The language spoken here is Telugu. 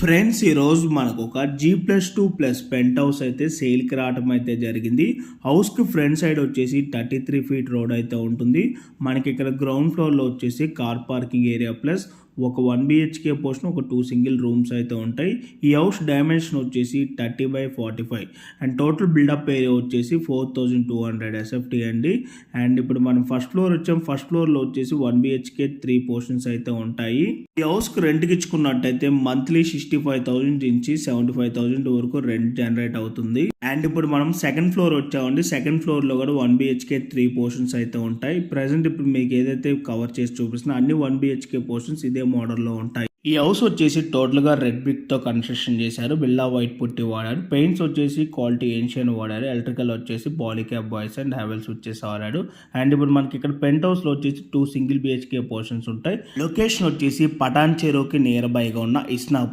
ఫ్రెండ్స్, ఈరోజు మనకు ఒక G+2+ పెంట్ హౌస్ అయితే సేల్కి రావడం అయితే జరిగింది. హౌస్కి ఫ్రంట్ సైడ్ వచ్చేసి 33 ఫీట్ రోడ్ అయితే ఉంటుంది. మనకి ఇక్కడ గ్రౌండ్ ఫ్లోర్లో వచ్చేసి కార్ పార్కింగ్ ఏరియా ప్లస్ ఒక 1 BHK పోర్షన్, ఒక 2 సింగిల్ రూమ్స్ అయితే ఉంటాయి. ఈ హౌస్ డైమెన్షన్ వచ్చేసి 30/45 అండ్ టోటల్ బిల్డప్ ఏరియా వచ్చేసి 4200 SFT అండి. అండ్ ఇప్పుడు మనం ఫస్ట్ ఫ్లోర్ వచ్చాం. ఫస్ట్ ఫ్లోర్లో వచ్చేసి 1 BHK 3 పోర్షన్స్ అయితే ఉంటాయి. ఈ హౌస్కి రెంట్కి ఇచ్చుకున్నట్టయితే మంత్లీ 65,000 నుంచి 75,000 వరకు రెంట్ జనరేట్ అవుతుంది. అండ్ ఇప్పుడు మనం సెకండ్ ఫ్లోర్ వచ్చామండి. సెకండ్ ఫ్లోర్లో కూడా 1 BHK 3 పోర్షన్స్ అయితే ఉంటాయి. ప్రజెంట్ ఇప్పుడు మీకు ఏదైతే కవర్ చేసి చూపిస్తున్నా అన్ని 1 BHK పోర్షన్స్ ఇదే మోడల్లో ఉంటాయి. ఈ హౌస్ వచ్చేసి టోటల్గా రెడ్ బ్రిక్తో కన్స్ట్రక్షన్ చేశారు. బిల్లా వైట్ పుట్టి వాడారు. పెయింట్స్ వచ్చేసి క్వాలిటీ ఏన్షియన్ వాడారు. ఎలక్ట్రికల్ వచ్చేసి పాలీక్యాబ్ బాయ్స్ అండ్ హ్యావెల్స్ వచ్చేసి వాడారు. అండ్ ఇప్పుడు మనకి ఇక్కడ పెంట్ హౌస్లో వచ్చేసి 2 సింగిల్ BHK పోర్షన్స్ ఉంటాయి. లొకేషన్ వచ్చేసి పటాన్ చెరువుకి నియర్ బైగా ఉన్న ఇస్నాపూర్.